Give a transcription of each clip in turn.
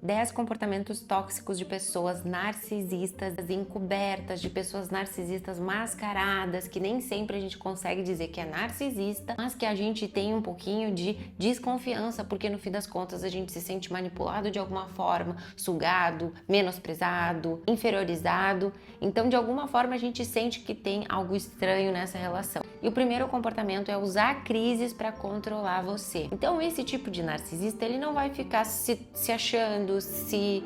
10 comportamentos tóxicos de pessoas narcisistas encobertas, de pessoas narcisistas mascaradas, que nem sempre a gente consegue dizer que é narcisista, mas que a gente tem um pouquinho de desconfiança, porque no fim das contas a gente se sente manipulado de alguma forma, sugado, menosprezado, inferiorizado. Então, de alguma forma, a gente sente que tem algo estranho nessa relação. E o primeiro comportamento é usar crises para controlar você. Então, esse tipo de narcisista, ele não vai ficar se achando, se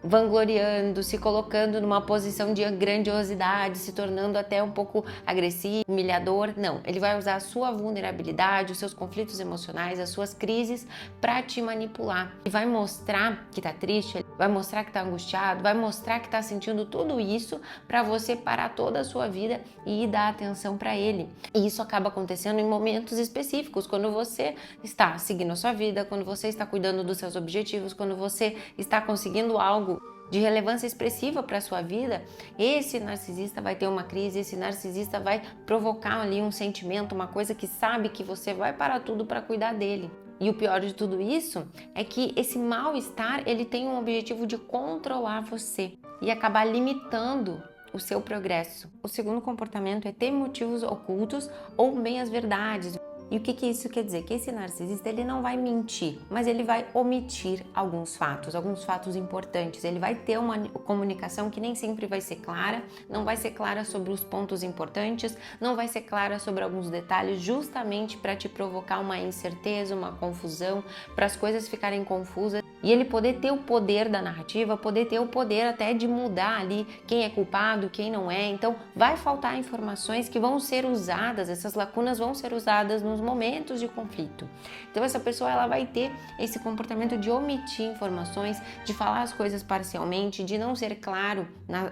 vangloriando, se colocando numa posição de grandiosidade, se tornando até um pouco agressivo, humilhador. Não, ele vai usar a sua vulnerabilidade, os seus conflitos emocionais, as suas crises para te manipular. E vai mostrar que tá triste, vai mostrar que tá angustiado, vai mostrar que tá sentindo tudo isso para você parar toda a sua vida e dar atenção para ele. E isso acaba acontecendo em momentos específicos, quando você está seguindo a sua vida, quando você está cuidando dos seus objetivos, quando você está conseguindo algo de relevância expressiva para a sua vida. Esse narcisista vai ter uma crise, esse narcisista vai provocar ali um sentimento, uma coisa que sabe que você vai parar tudo para cuidar dele. E o pior de tudo isso é que esse mal-estar, ele tem um objetivo de controlar você e acabar limitando o seu progresso. O segundo comportamento é ter motivos ocultos ou meias-verdades. E o que isso quer dizer? Que esse narcisista, ele não vai mentir, mas ele vai omitir alguns fatos importantes. Ele vai ter uma comunicação que nem sempre vai ser clara, não vai ser clara sobre os pontos importantes, não vai ser clara sobre alguns detalhes, justamente para te provocar uma incerteza, uma confusão, para as coisas ficarem confusas e ele poder ter o poder da narrativa, poder ter o poder até de mudar ali quem é culpado, quem não é. Então, vai faltar informações que vão ser usadas, essas lacunas vão ser usadas nos momentos de conflito. Então, essa pessoa, ela vai ter esse comportamento de omitir informações, de falar as coisas parcialmente, de não ser claro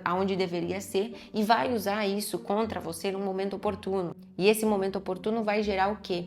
aonde deveria ser e vai usar isso contra você no momento oportuno. E esse momento oportuno vai gerar o quê?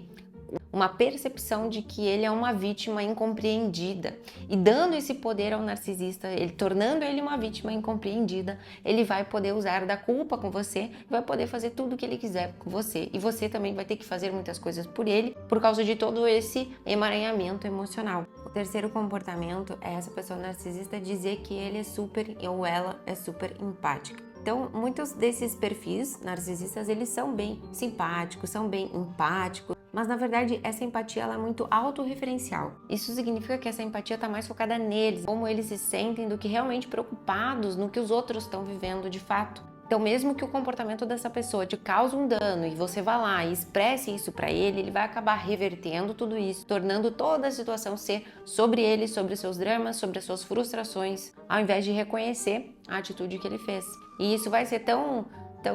Uma percepção de que ele é uma vítima incompreendida. E dando esse poder ao narcisista, ele tornando ele uma vítima incompreendida, ele vai poder usar da culpa com você, vai poder fazer tudo o que ele quiser com você. E você também vai ter que fazer muitas coisas por ele, por causa de todo esse emaranhamento emocional. O terceiro comportamento é essa pessoa narcisista dizer que ele é super ou ela é super empática. Então, muitos desses perfis narcisistas, eles são bem simpáticos, são bem empáticos, mas na verdade essa empatia ela é muito autorreferencial. Isso significa que essa empatia está mais focada neles, como eles se sentem, do que realmente preocupados no que os outros estão vivendo de fato. Então, mesmo que o comportamento dessa pessoa te cause um dano e você vá lá e expresse isso para ele, ele vai acabar revertendo tudo isso, tornando toda a situação ser sobre ele, sobre os seus dramas, sobre as suas frustrações, ao invés de reconhecer a atitude que ele fez. E isso vai ser tão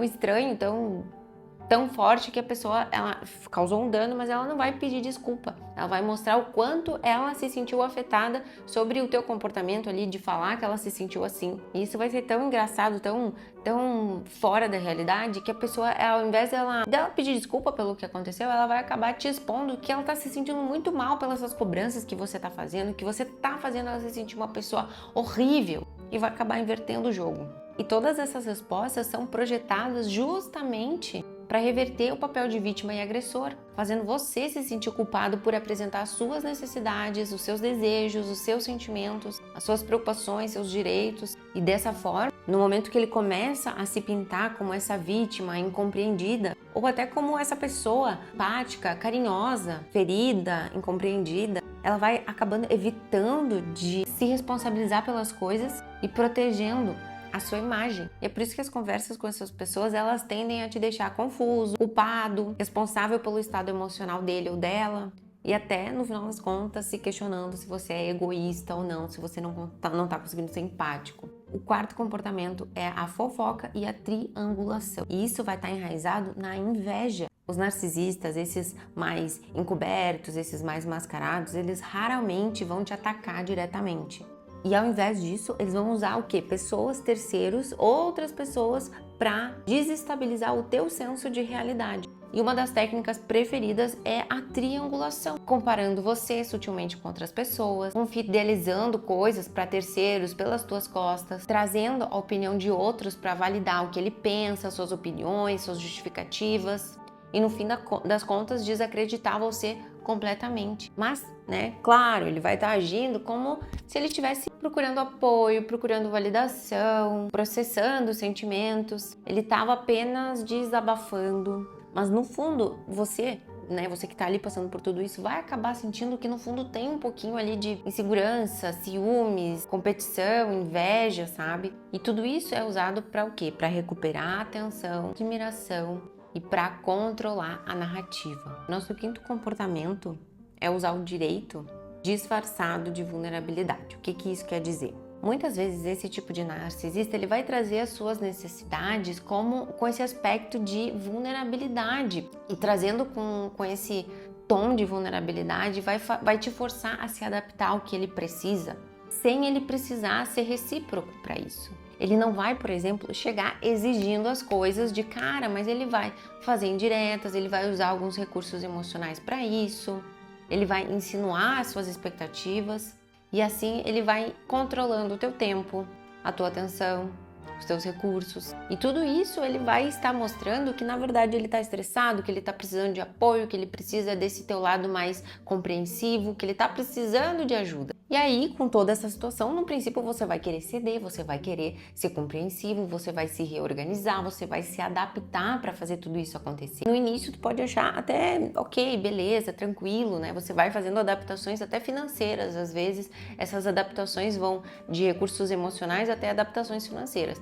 estranho, tão forte que a pessoa ela causou um dano, mas ela não vai pedir desculpa. Ela vai mostrar o quanto ela se sentiu afetada sobre o teu comportamento ali, de falar que ela se sentiu assim. E isso vai ser tão engraçado, tão fora da realidade, que a pessoa, ao invés dela pedir desculpa pelo que aconteceu, ela vai acabar te expondo que ela tá se sentindo muito mal pelas suas cobranças que você tá fazendo, que você tá fazendo ela se sentir uma pessoa horrível, e vai acabar invertendo o jogo. E todas essas respostas são projetadas justamente para reverter o papel de vítima e agressor, fazendo você se sentir culpado por apresentar as suas necessidades, os seus desejos, os seus sentimentos, as suas preocupações, seus direitos. E dessa forma, no momento que ele começa a se pintar como essa vítima incompreendida, ou até como essa pessoa empática, carinhosa, ferida, incompreendida, ela vai acabando evitando de se responsabilizar pelas coisas e protegendo a sua imagem. E é por isso que as conversas com essas pessoas, elas tendem a te deixar confuso, culpado, responsável pelo estado emocional dele ou dela, e até, no final das contas, se questionando se você é egoísta ou não, se você não tá conseguindo ser empático. O quarto comportamento é a fofoca e a triangulação. E isso vai estar enraizado na inveja. Os narcisistas, esses mais encobertos, esses mais mascarados, eles raramente vão te atacar diretamente. E ao invés disso, eles vão usar o quê? Pessoas, terceiros, outras pessoas para desestabilizar o teu senso de realidade. E uma das técnicas preferidas é a triangulação, comparando você sutilmente com outras pessoas, confidelizando coisas para terceiros pelas tuas costas, trazendo a opinião de outros para validar o que ele pensa, suas opiniões, suas justificativas. e no fim das contas desacreditar você completamente. Mas, né, claro, ele vai estar agindo como se ele estivesse procurando apoio, procurando validação, processando sentimentos. Ele estava apenas desabafando. Mas no fundo, você, né, você que tá ali passando por tudo isso, vai acabar sentindo que no fundo tem um pouquinho ali de insegurança, ciúmes, competição, inveja, sabe? E tudo isso é usado para o quê? Para recuperar a atenção, admiração e para controlar a narrativa. Nosso quinto comportamento é usar o direito disfarçado de vulnerabilidade. O que isso quer dizer? Muitas vezes esse tipo de narcisista ele vai trazer as suas necessidades com esse aspecto de vulnerabilidade e trazendo com esse tom de vulnerabilidade vai te forçar a se adaptar ao que ele precisa, sem ele precisar ser recíproco para isso. Ele não vai, por exemplo, chegar exigindo as coisas de cara, mas ele vai fazer indiretas, ele vai usar alguns recursos emocionais para isso, ele vai insinuar as suas expectativas. E assim ele vai controlando o teu tempo, a tua atenção, os teus recursos. E tudo isso ele vai estar mostrando que na verdade ele está estressado, que ele está precisando de apoio, que ele precisa desse teu lado mais compreensivo, que ele está precisando de ajuda. E aí, com toda essa situação, no princípio você vai querer ceder, você vai querer ser compreensivo, você vai se reorganizar, você vai se adaptar para fazer tudo isso acontecer. No início tu pode achar até ok, beleza, tranquilo, né? Você vai fazendo adaptações até financeiras, às vezes essas adaptações vão de recursos emocionais até adaptações financeiras.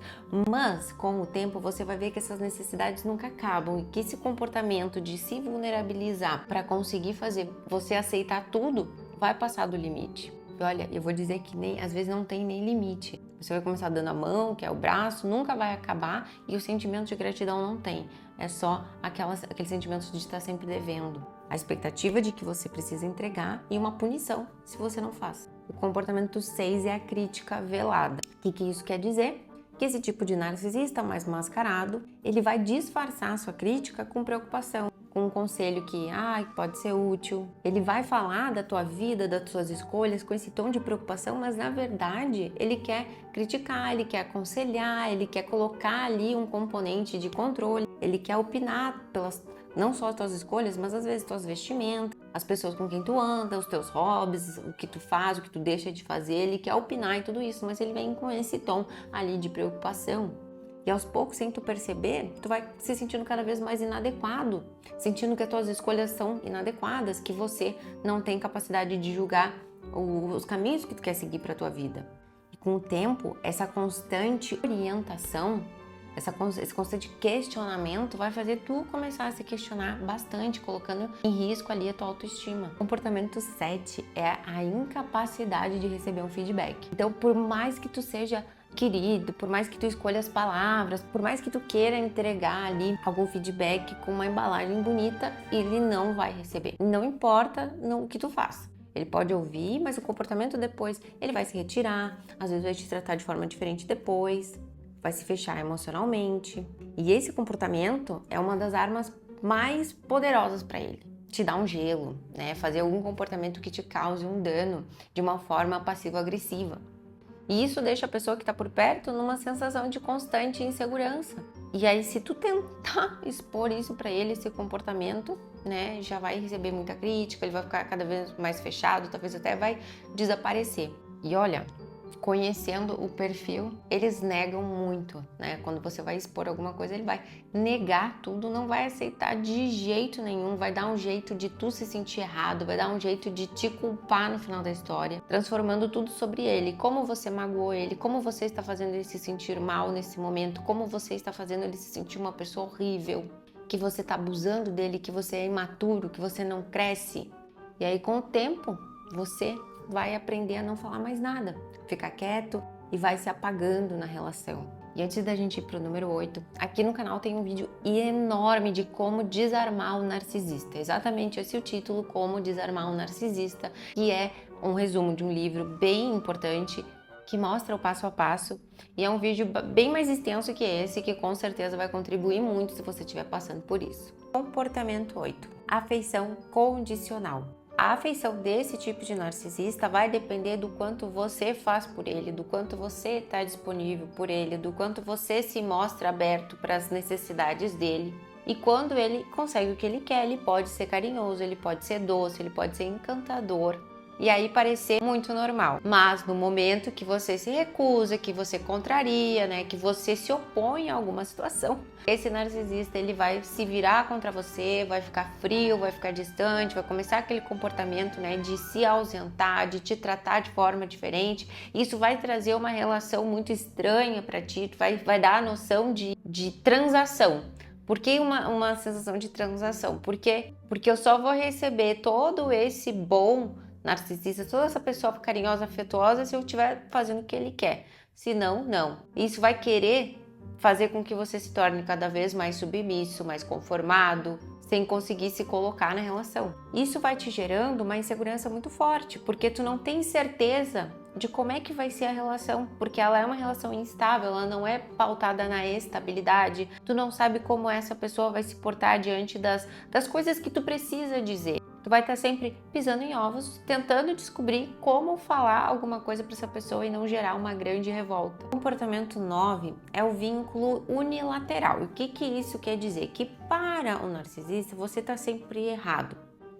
Mas com o tempo você vai ver que essas necessidades nunca acabam e que esse comportamento de se vulnerabilizar para conseguir fazer você aceitar tudo vai passar do limite. E olha, eu vou dizer que às vezes não tem nem limite. Você vai começar dando a mão, que é o braço, nunca vai acabar e o sentimento de gratidão não tem. É só aquele sentimento de estar sempre devendo. A expectativa de que você precisa entregar e uma punição se você não faz. O comportamento 6 é a crítica velada. O que isso quer dizer? Que esse tipo de narcisista mais mascarado, ele vai disfarçar a sua crítica com preocupação, com um conselho que pode ser útil. Ele vai falar da tua vida, das tuas escolhas com esse tom de preocupação, mas na verdade ele quer criticar, ele quer aconselhar, ele quer colocar ali um componente de controle, ele quer opinar não só as tuas escolhas, mas às vezes tuas vestimentas, as pessoas com quem tu anda, os teus hobbies, o que tu faz, o que tu deixa de fazer, ele quer opinar em tudo isso, mas ele vem com esse tom ali de preocupação. E aos poucos, sem tu perceber, tu vai se sentindo cada vez mais inadequado, sentindo que as tuas escolhas são inadequadas, que você não tem capacidade de julgar os caminhos que tu quer seguir para tua vida. E com o tempo, essa constante orientação, esse constante questionamento vai fazer tu começar a se questionar bastante, colocando em risco ali a tua autoestima. O comportamento 7 é a incapacidade de receber um feedback. Então, por mais que tu seja querido, por mais que tu escolha as palavras, por mais que tu queira entregar ali algum feedback com uma embalagem bonita, ele não vai receber. Não importa o que tu faz. Ele pode ouvir, mas o comportamento depois, ele vai se retirar, às vezes vai te tratar de forma diferente depois, vai se fechar emocionalmente. E esse comportamento é uma das armas mais poderosas para ele. Te dar um gelo, né? Fazer algum comportamento que te cause um dano de uma forma passivo-agressiva. E isso deixa a pessoa que está por perto numa sensação de constante insegurança. E aí, se tu tentar expor isso para ele, esse comportamento, né, já vai receber muita crítica, ele vai ficar cada vez mais fechado, talvez até vai desaparecer. E olha, conhecendo o perfil, eles negam muito, né? Quando você vai expor alguma coisa, ele vai negar tudo, não vai aceitar de jeito nenhum, vai dar um jeito de tu se sentir errado, vai dar um jeito de te culpar no final da história, transformando tudo sobre ele, como você magoou ele, como você está fazendo ele se sentir mal nesse momento, como você está fazendo ele se sentir uma pessoa horrível, que você está abusando dele, que você é imaturo, que você não cresce. E aí, com o tempo, você vai aprender a não falar mais nada, ficar quieto e vai se apagando na relação. E antes da gente ir pro número 8, aqui no canal tem um vídeo enorme de como desarmar o narcisista. Exatamente esse é o título, Como Desarmar o Narcisista, que é um resumo de um livro bem importante que mostra o passo a passo, e é um vídeo bem mais extenso que esse, que com certeza vai contribuir muito se você estiver passando por isso. Comportamento 8. Afeição condicional. A afeição desse tipo de narcisista vai depender do quanto você faz por ele, do quanto você está disponível por ele, do quanto você se mostra aberto para as necessidades dele. E quando ele consegue o que ele quer, ele pode ser carinhoso, ele pode ser doce, ele pode ser encantador. E aí parecer muito normal. Mas no momento que você se recusa, que você contraria, né, que você se opõe a alguma situação, esse narcisista ele vai se virar contra você, vai ficar frio, vai ficar distante, vai começar aquele comportamento, né, de se ausentar, de te tratar de forma diferente. Isso vai trazer uma relação muito estranha para ti, vai dar a noção de transação. Por que uma sensação de transação? Porque eu só vou receber todo esse bom narcisista, toda essa pessoa carinhosa, afetuosa, se eu estiver fazendo o que ele quer. Se não, não. Isso vai querer fazer com que você se torne cada vez mais submisso, mais conformado, sem conseguir se colocar na relação. Isso vai te gerando uma insegurança muito forte, porque tu não tem certeza de como é que vai ser a relação, porque ela é uma relação instável, ela não é pautada na estabilidade, tu não sabe como essa pessoa vai se portar diante das coisas que tu precisa dizer. Tu vai estar sempre pisando em ovos, tentando descobrir como falar alguma coisa para essa pessoa e não gerar uma grande revolta. O comportamento 9 é o vínculo unilateral. E o que isso quer dizer? Que para o narcisista você está sempre errado.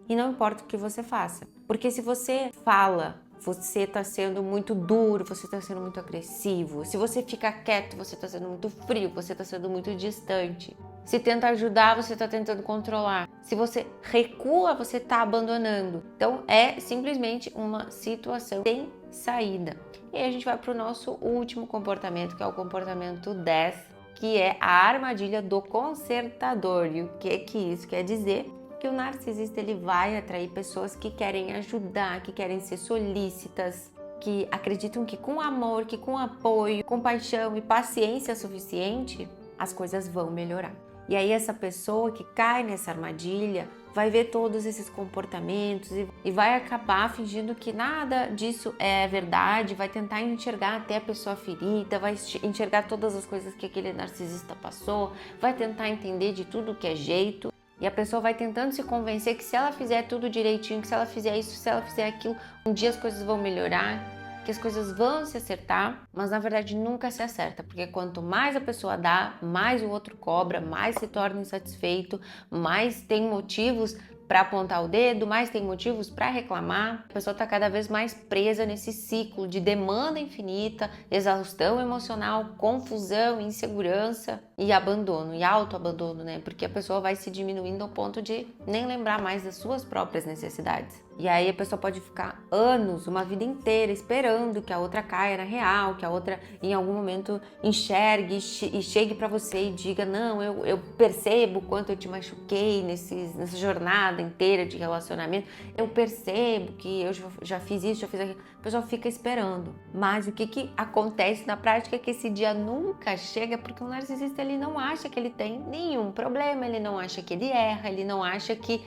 E não importa o que você faça. Porque se você fala, você está sendo muito duro, você está sendo muito agressivo. Se você fica quieto, você está sendo muito frio, você está sendo muito distante. Se tenta ajudar, você está tentando controlar. Se você recua, você está abandonando. Então, é simplesmente uma situação sem saída. E aí a gente vai para o nosso último comportamento, que é o comportamento 10, que é a armadilha do consertador. E o que isso quer dizer? Que o narcisista ele vai atrair pessoas que querem ajudar, que querem ser solícitas, que acreditam que com amor, que com apoio, compaixão e paciência suficiente, as coisas vão melhorar. E aí essa pessoa que cai nessa armadilha vai ver todos esses comportamentos e vai acabar fingindo que nada disso é verdade, vai tentar enxergar até a pessoa ferida, vai enxergar todas as coisas que aquele narcisista passou, vai tentar entender de tudo que é jeito. E a pessoa vai tentando se convencer que se ela fizer tudo direitinho, que se ela fizer isso, se ela fizer aquilo, um dia as coisas vão melhorar, que as coisas vão se acertar, mas na verdade nunca se acerta, porque quanto mais a pessoa dá, mais o outro cobra, mais se torna insatisfeito, mais tem motivos para apontar o dedo, mais tem motivos para reclamar. A pessoa está cada vez mais presa nesse ciclo de demanda infinita, exaustão emocional, confusão, insegurança e abandono, e autoabandono, né? Porque a pessoa vai se diminuindo ao ponto de nem lembrar mais das suas próprias necessidades. E aí a pessoa pode ficar anos, uma vida inteira, esperando que a outra caia na real, que a outra em algum momento enxergue e chegue para você e diga: não, eu percebo o quanto eu te machuquei nessa jornada inteira de relacionamento, eu percebo que eu já fiz isso, já fiz aquilo. A pessoa fica esperando. Mas o que acontece na prática é que esse dia nunca chega, porque o narcisista ele não acha que ele tem nenhum problema, ele não acha que ele erra, ele não acha que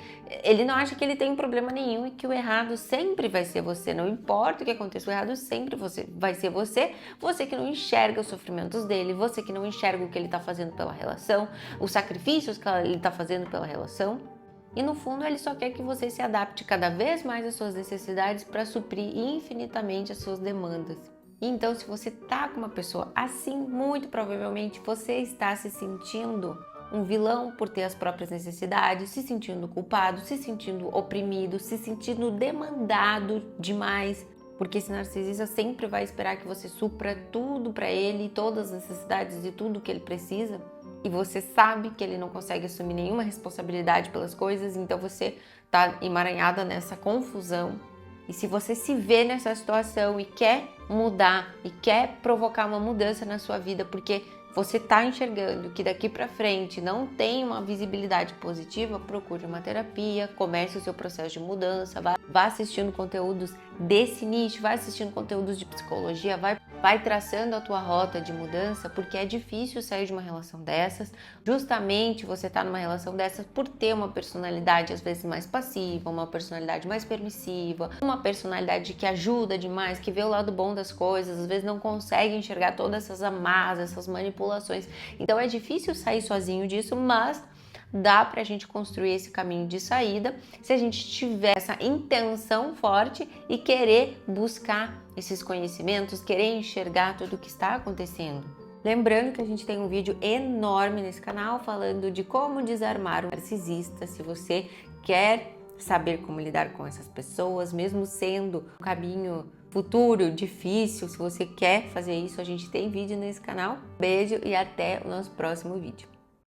ele tem problema nenhum e que o errado sempre vai ser você. Não importa o que aconteça, o errado sempre vai ser você. Você que não enxerga os sofrimentos dele, você que não enxerga o que ele está fazendo pela relação, os sacrifícios que ele está fazendo pela relação. E no fundo ele só quer que você se adapte cada vez mais às suas necessidades para suprir infinitamente as suas demandas. Então, se você tá com uma pessoa assim, muito provavelmente você está se sentindo um vilão por ter as próprias necessidades, se sentindo culpado, se sentindo oprimido, se sentindo demandado demais, porque esse narcisista sempre vai esperar que você supra tudo para ele, todas as necessidades e tudo que ele precisa. E você sabe que ele não consegue assumir nenhuma responsabilidade pelas coisas, então você tá emaranhada nessa confusão. E se você se vê nessa situação e quer mudar, e quer provocar uma mudança na sua vida, porque você tá enxergando que daqui para frente não tem uma visibilidade positiva, procure uma terapia, comece o seu processo de mudança, vá assistindo conteúdos desse nicho, vai assistindo conteúdos de psicologia, vai traçando a tua rota de mudança, porque é difícil sair de uma relação dessas. Justamente você tá numa relação dessas por ter uma personalidade às vezes mais passiva, uma personalidade mais permissiva, uma personalidade que ajuda demais, que vê o lado bom das coisas, às vezes não consegue enxergar todas essas amarras, essas manipulações. Então é difícil sair sozinho disso, mas dá pra gente construir esse caminho de saída se a gente tiver essa intenção forte e querer buscar esses conhecimentos, querer enxergar tudo o que está acontecendo. Lembrando que a gente tem um vídeo enorme nesse canal falando de como desarmar um narcisista. Se você quer saber como lidar com essas pessoas, mesmo sendo um caminho futuro difícil, se você quer fazer isso, a gente tem vídeo nesse canal. Beijo e até o nosso próximo vídeo.